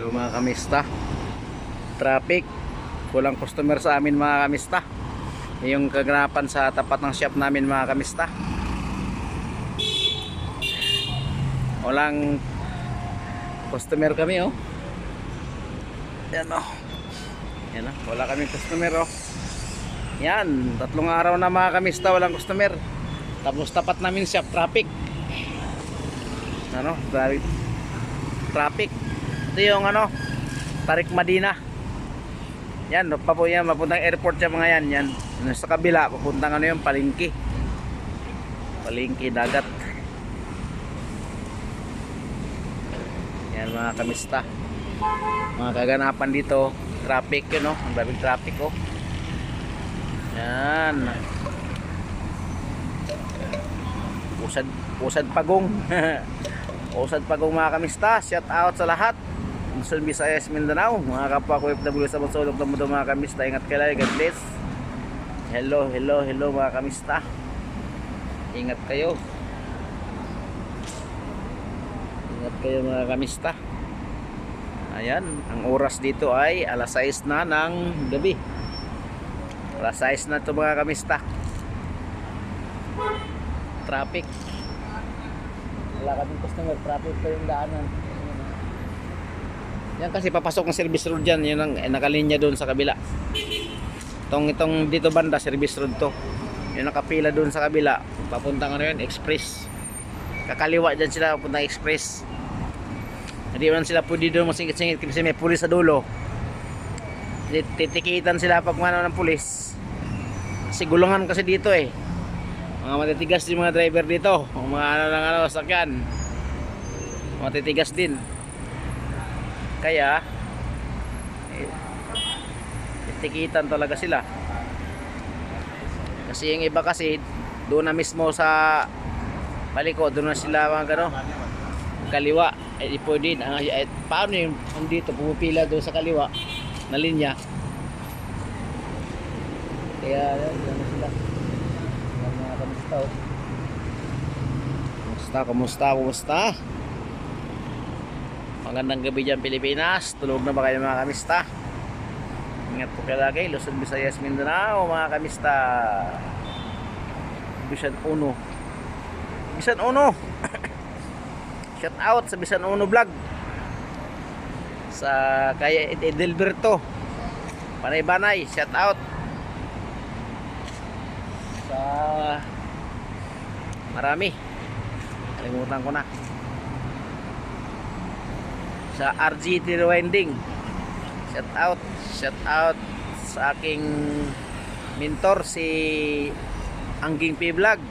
Hello mga kamista. Traffic, kulang customer sa amin mga kamista. Yung kaganapan sa tapat ng shop namin mga kamista. Walang customer kami oh. Yan oh. Yan oh, wala kaming customer oh. Yan, 3 araw na mga kamista walang customer. Tapos tapat namin shop, traffic. Ano, traffic. Ito yung ano, Tarik Madina. Yan, po yan, mapuntang airport yung mga yan. Yan, sa kabila, papuntang ano yung Palengke. Palengke, dagat. Yan mga kamista. Mga kaganapan dito, traffic yun no, ang daming traffic oh. Yan. Usad Pagong. Usad Pagong mga kamista, shout out sa lahat. Luzon, Visayas, Mindanao, mga kapwa ko FW sa Bansulog ng mundo mga kamista, ingat kayo, God bless. Hello mga kamista, ingat kayo mga kamista. Ayan, ang oras dito ay alas 6 na ng gabi. Alas 6 na ito mga kamista. Traffic, wala kaming customer, traffic pa yung daanan. Yan kasi papasok ng service road dyan. Yun ang nakalinya doon sa kabila. Itong dito banda, service road to. Yung nakapila doon sa kabila, papuntang ano yun, express. Kakaliwa dyan sila, papuntang express. Hindi man sila pwede doon masingit-singit kasi may pulis sa dulo. Titikitan sila pag ano ng pulis. Kasi gulungan kasi dito eh. Mga matitigas din mga driver dito. Mga ano sakyan. Matitigas din. Kaya titikitan talaga sila. Kasi yung iba kasi doon na mismo sa paliko, doon na sila mga gano, kaliwa. Eh pwede paano yung dito pumipila doon sa kaliwa na linya. Kaya doon na sila. Mga kamusta? Magandang gabi dyan Pilipinas. Tulog na ba kayo mga kamista? Ingat po kayo lagi. Luzon, Visayas, Mindanao mga kamista. Bisan Uno shout out sa Bisan Uno vlog. Sa kay Edelberto Panay shout out. Sa marami, kalimutan ko na. Sa RGT Rewinding shout out sa aking mentor si Angging P Vlog.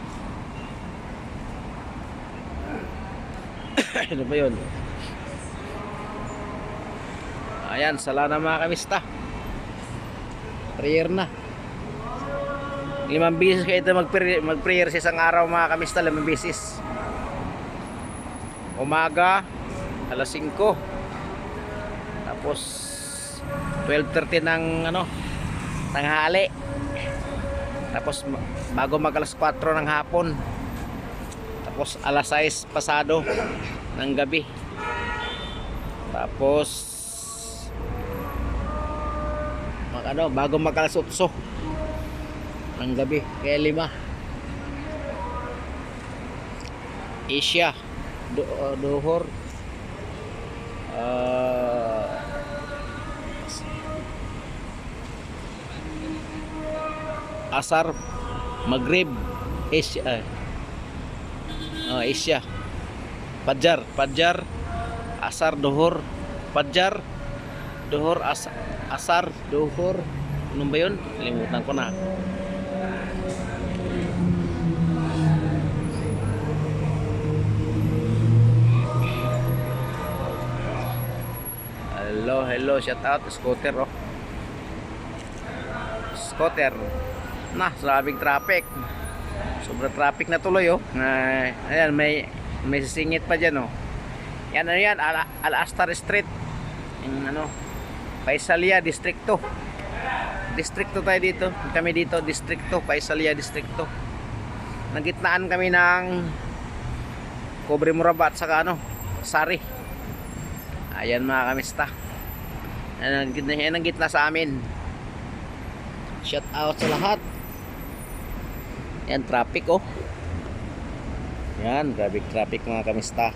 Ano ba yun? Ayan, sala na mga kamista. Prayer na. 5 beses kayo ito mag-prayer sa isang araw mga kamista. 5 beses. Umaga alas 5, tapos 12:30 ng ano, tanghali, tapos bago mag alas 4 ng hapon, tapos alas 6 pasado ng gabi, tapos bago mag alas 8 ng gabi, kaya 5 Asia Dohor, Asar, Maghrib, Asia, Asia, Fajar, Asar, Dohor, Fajar, Dohor, Asar, Dohor. Ano ba yun? Kalimutan ko na. Hello, shout out Scooter oh. Scooter. Nah, sabing traffic. Sobrang traffic na tuloy oh. Ayan, may sisingit pa diyan oh. Yan ano yan, Al-Astar Street. Yung ano, Paisalia Distrito. Distrito tayo dito. Kami dito, Distrito, Paisalia Distrito. Nagitnaan kami ng Cobre Muraba at saka ano, Sari. Ayan mga kamista. Yan ang gitna sa amin. Shout out sa lahat. Yan, traffic oh. Yan, grabe traffic mga kamista.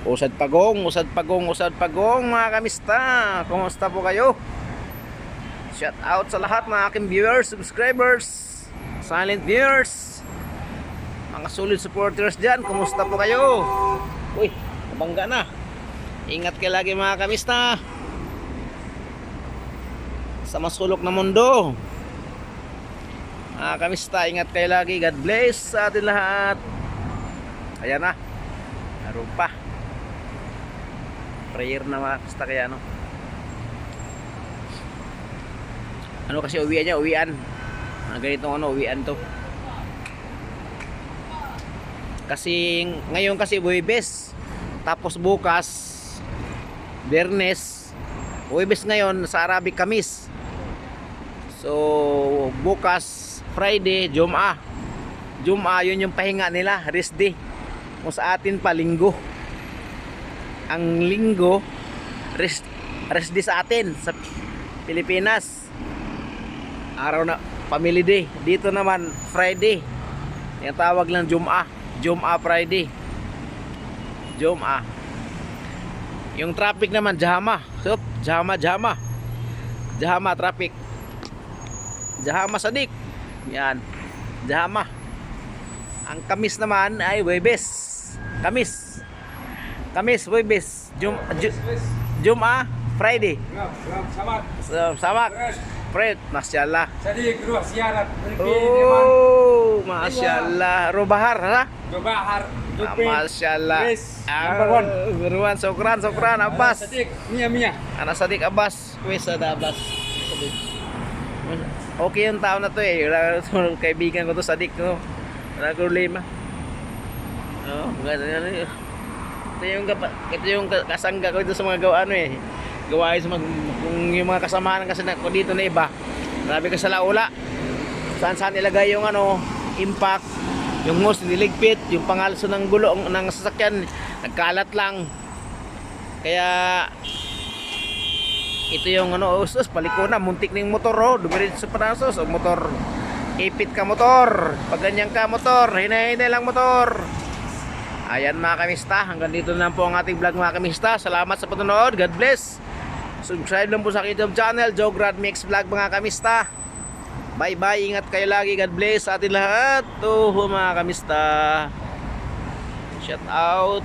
Usad pagong mga kamista. Kumusta po kayo? Shout out sa lahat mga aking viewers, subscribers, silent viewers, mga solid supporters dyan. Kumusta po kayo? Uy, nabangga na. Ingat kayo lagi mga kamista sa masulok na mundo. Mga kamista, ingat kayo lagi. God bless sa atin lahat. Ayan na, naroon pa. Prayer na mga kamista. Kaya ano kasi uwian niya, uwian. Ganitong uwian to. Kasi ngayon kasi Huwebes, tapos bukas Biyernes. Huwebes ngayon sa Arabic Kamis. So bukas Friday, Jum'ah. Jum'ah yun yung pahinga nila, rest day. Kung sa atin pa Linggo. Ang Linggo rest day sa atin sa Pilipinas. Araw na family day. Dito naman Friday. Yung tawag lang Jum'ah. Jum'ah Friday. Jum'ah. Yung traffic naman Jahama. So, Jahama traffic. Jahama Sadik. Yan. Jahama. Ang Kamis naman ay Huwebes. Kamis, Huwebes. Jum'ah Friday. Samak. Fred, masyaallah. Sadik ruh ziyarat. Oh, masyaallah. Rubahar, ha? Rubahar. Masyaallah. Number one. Beruan, sokran, Abbas. Sadik, Mia. Anak Sadik Abbas. Wis ada Abbas. Okay yung tao na to eh. Kaibigan ko to, Sadik. No? Wala ko problema. Ito yung kasangga ko dito sa mga gawa gawain sa yung mga kasamahan kasi ko dito na iba. Grabe ka sa laula. Saan ilagay yung impact, yung hose niligpit, yung pangalso ng gulong ng sasakyan nagkalat lang. Kaya ito yung usos palikuna, muntik ning motor dumiretso sa panasos o motor. Ipit ka motor, pag ganyan ka motor, hinay-hinay lang motor. Ayan mga kamista, hanggang dito na po ang ating vlog mga kamista. Salamat sa panonood, God bless. Subscribe lang po sa YouTube channel, Joe Grad Mix Vlog mga kamista. Bye bye, ingat kayo lagi, God bless sa atin lahat. Mga kamista. Shout out.